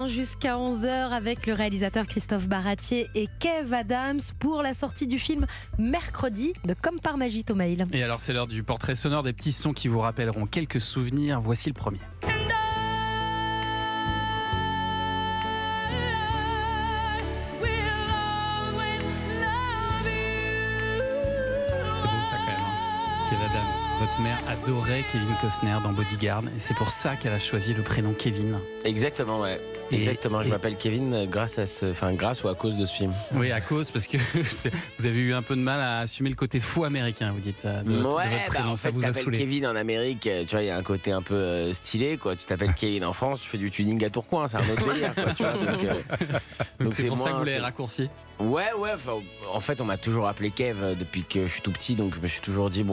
temps jusqu'à 11h avec le réalisateur Christophe Baratier et Kev Adams pour la sortie du film mercredi de Comme par magie, Thomas Hill. Et alors c'est l'heure du portrait sonore, des petits sons qui vous rappelleront quelques souvenirs. Voici le premier. Kev Adams, votre mère adorait Kevin Costner dans Bodyguard et c'est pour ça qu'elle a choisi le prénom Kevin. Exactement, ouais. Exactement, je m'appelle Kevin grâce ou à cause de ce film. Oui, à cause, parce que vous avez eu un peu de mal à assumer le côté fou américain, vous dites, de votre prénom, en ça fait, vous a saoulé. Kevin en Amérique, tu vois, il y a un côté un peu stylé, quoi. Tu t'appelles Kevin en France, tu fais du tuning à Tourcoing, c'est un autre délire, quoi, tu vois. Donc c'est pour ça que vous l'avez raccourci. Ouais, en fait, on m'a toujours appelé Kev depuis que je suis tout petit, donc je me suis toujours dit,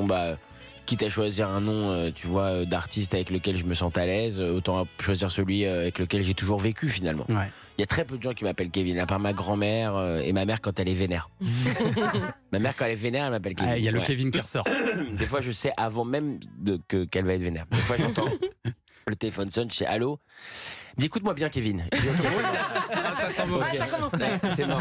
quitte à choisir un nom, tu vois, d'artiste avec lequel je me sens à l'aise, autant choisir celui avec lequel j'ai toujours vécu finalement. Ouais. Il y a très peu de gens qui m'appellent Kevin, à part ma grand-mère et ma mère quand elle est vénère. Ma mère quand elle est vénère, elle m'appelle Kevin. Il y a le Kevin qui ressort. Des fois, je sais avant même qu'elle va être vénère. Des fois, j'entends le téléphone sonne, je sais allô. Il dit écoute-moi bien, Kevin. Je dis, okay, ça sent mauvais. Ça commence bien. C'est mort.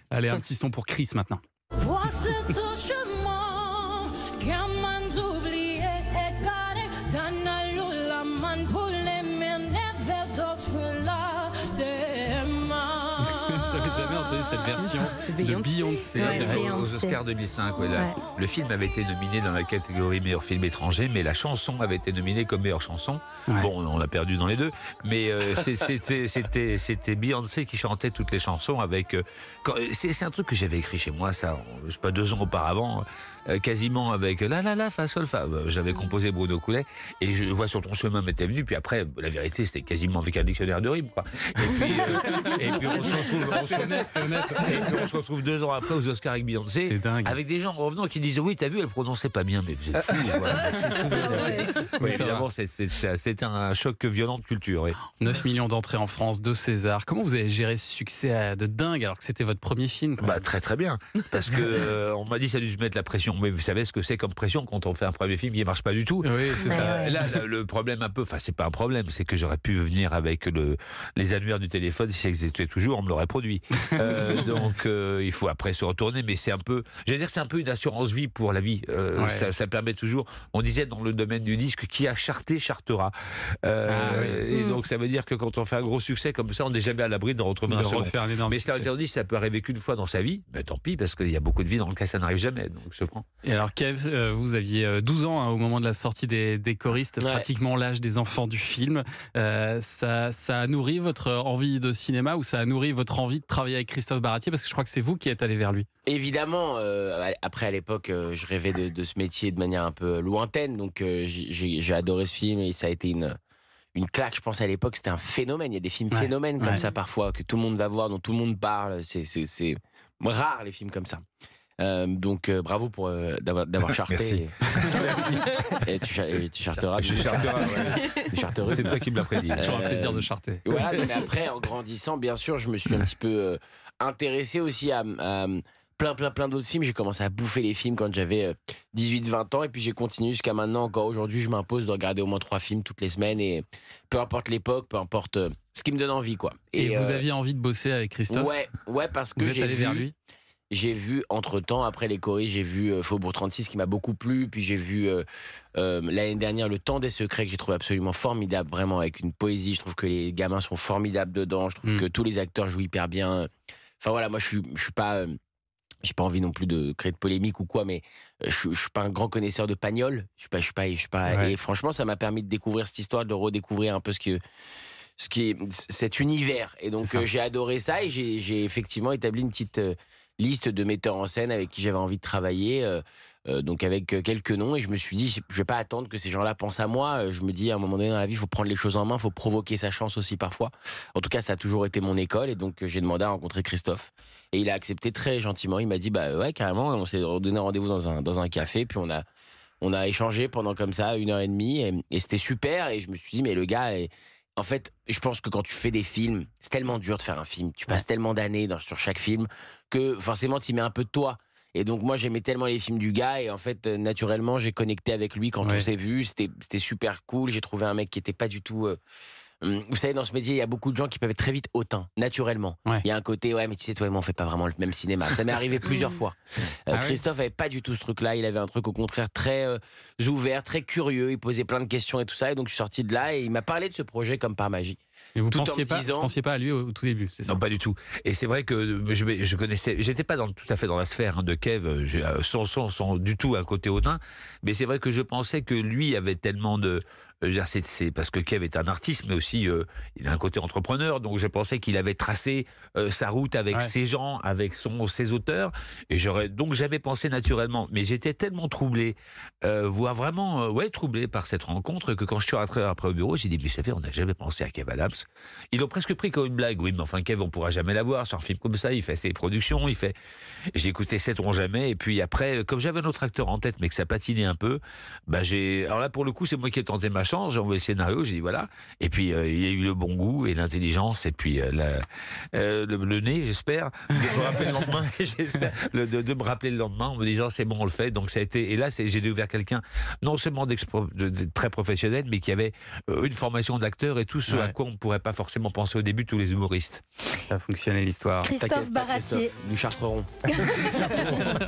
Allez, un petit son pour Chris maintenant. Voici tout chemin, gamin d'oublier, égaré, dans la lula, man, pour les mains, vers d'autres là, des mains. J'avais jamais entendu cette version de Beyoncé. Aux Oscars 2005. Le film avait été nominé dans la catégorie meilleur film étranger, mais la chanson avait été nominée comme meilleure chanson. Ouais. Bon, on l'a perdu dans les deux, mais c'était Beyoncé qui chantait toutes les chansons avec. C'est un truc que j'avais écrit chez moi, ça, je sais pas, 2 ans auparavant. Quasiment avec la fa sol fa. J'avais composé Bruno Coulet et je vois sur ton chemin m'était venu. Puis après, la vérité, c'était quasiment avec un dictionnaire de rimes, quoi. Et puis on se retrouve 2 ans après aux Oscars avec Beyoncé. C'est dingue. Avec des gens en revenant qui disent oui, t'as vu, elle prononçait pas bien, mais vous êtes fous. Oui, évidemment, c'était un choc violent de culture. Oui. 9 millions d'entrées en France, 2 Césars. Comment vous avez géré ce succès de dingue alors que c'était votre premier film, quoi? Très très bien. Parce que on m'a dit ça a dû se mettre la pression. Mais vous savez ce que c'est comme pression quand on fait un premier film qui ne marche pas du tout. Oui, c'est ça. Là, le problème un peu, c'est pas un problème, c'est que j'aurais pu venir avec les annuaires du téléphone, si ça existait toujours, on me l'aurait produit. Donc il faut après se retourner, mais c'est un peu, c'est un peu une assurance vie pour la vie. Ça permet toujours, on disait dans le domaine du disque, qui a charté, chartera. Et donc ça veut dire que quand on fait un gros succès comme ça, on n'est jamais à l'abri de retrouver un second. Mais cela dit, ça peut arriver qu'une fois dans sa vie, mais tant pis, parce qu'il y a beaucoup de vie dans le cas, ça n'arrive jamais, donc je prends. Et alors Kev, vous aviez 12 ans au moment de la sortie des choristes, pratiquement l'âge des enfants du film. Ça a nourri votre envie de cinéma ou ça a nourri votre envie de travailler avec Christophe Baratier, parce que je crois que c'est vous qui êtes allé vers lui. Évidemment, après à l'époque, je rêvais de ce métier de manière un peu lointaine, donc j'ai adoré ce film et ça a été une claque, je pense à l'époque, c'était un phénomène. Il y a des films phénomènes comme ça parfois, que tout le monde va voir, dont tout le monde parle. C'est rare les films comme ça. Donc bravo pour d'avoir charté. Merci. Et tu charteras. Je charterai. C'est toi qui me l'as prédit. Toujours un plaisir de charter. Voilà, mais après, en grandissant, bien sûr, je me suis un petit peu intéressé aussi à plein d'autres films. J'ai commencé à bouffer les films quand j'avais 18-20 ans et puis j'ai continué jusqu'à maintenant. Encore aujourd'hui, je m'impose de regarder au moins 3 films toutes les semaines et peu importe l'époque, peu importe ce qui me donne envie, quoi. Et vous aviez envie de bosser avec Christophe? Ouais, parce que vous êtes allé vers lui? J'ai vu, entre-temps, après les choristes, j'ai vu Faubourg 36 qui m'a beaucoup plu. Puis j'ai vu l'année dernière Le Temps des Secrets que j'ai trouvé absolument formidable, vraiment avec une poésie. Je trouve que les gamins sont formidables dedans. Je trouve que tous les acteurs jouent hyper bien. Enfin voilà, moi je suis pas... j'ai pas envie non plus de créer de polémique ou quoi, mais je suis pas un grand connaisseur de Pagnol. Je suis pas. Ouais. Et franchement, ça m'a permis de découvrir cette histoire, de redécouvrir un peu ce qui est cet univers. Et donc j'ai adoré ça et j'ai effectivement établi une petite liste de metteurs en scène avec qui j'avais envie de travailler, donc avec quelques noms, et je me suis dit je vais pas attendre que ces gens-là pensent à moi. Je me dis à un moment donné dans la vie, il faut prendre les choses en main, il faut provoquer sa chance aussi parfois. En tout cas, ça a toujours été mon école, et donc j'ai demandé à rencontrer Christophe et il a accepté très gentiment. Il m'a dit bah ouais, carrément. On s'est donné rendez-vous dans un café, puis on a échangé pendant comme ça 1h30 et c'était super. Et je me suis dit mais le gars en fait, je pense que quand tu fais des films, c'est tellement dur de faire un film. Tu passes tellement d'années sur chaque film que forcément, tu y mets un peu de toi. Et donc, moi, j'aimais tellement les films du gars. Et en fait, naturellement, j'ai connecté avec lui quand on s'est vu. C'était super cool. J'ai trouvé un mec qui était pas du tout Vous savez, dans ce métier, il y a beaucoup de gens qui peuvent être très vite hautains, naturellement. Ouais. Il y a un côté, ouais, mais tu sais, toi et moi, on fait pas vraiment le même cinéma. Ça m'est arrivé plusieurs fois. Ah ouais. Christophe avait pas du tout ce truc-là. Il avait un truc, au contraire, très ouvert, très curieux. Il posait plein de questions et tout ça. Et donc, je suis sorti de là et il m'a parlé de ce projet comme par magie. Et vous Tout en pensiez me pas, disant- pensiez pas à lui au tout début, c'est ça? Non, pas du tout. Et c'est vrai que je connaissais, j'étais pas tout à fait dans la sphère de Kev, sans du tout un côté hautain, mais c'est vrai que je pensais que lui avait tellement de. Je veux dire, c'est parce que Kev est un artiste, mais aussi il a un côté entrepreneur, donc je pensais qu'il avait tracé sa route avec Ouais. ses gens, avec ses auteurs, et j'aurais donc jamais pensé naturellement. Mais j'étais tellement troublé, voire vraiment troublé par cette rencontre, que quand je suis rentré après au bureau, j'ai dit, mais ça fait, on n'a jamais pensé à Kev Adams. Ils l'ont presque pris comme une blague. Oui, mais enfin, Kev, on pourra jamais l'avoir sur un film comme ça. Il fait ses productions, il fait. J'ai écouté Sait-on jamais. Et puis après, comme j'avais un autre acteur en tête, mais que ça patinait un peu, bah alors là, pour le coup, c'est moi qui ai tenté ma chance. J'ai envoyé le scénario, j'ai dit voilà. Et puis, il y a eu le bon goût et l'intelligence, et puis le nez, j'espère, de me rappeler le lendemain, j'espère, de me rappeler le lendemain en me disant c'est bon, on le fait. Donc ça a été. Et là, j'ai découvert quelqu'un, non seulement de très professionnel, mais qui avait une formation d'acteur et tout ce à quoi on ne pourrait pas forcément penser au début, tous les humoristes. Ça a fonctionné l'histoire. Christophe T'inquiète pas, Baratier. Christophe, nous chartrerons.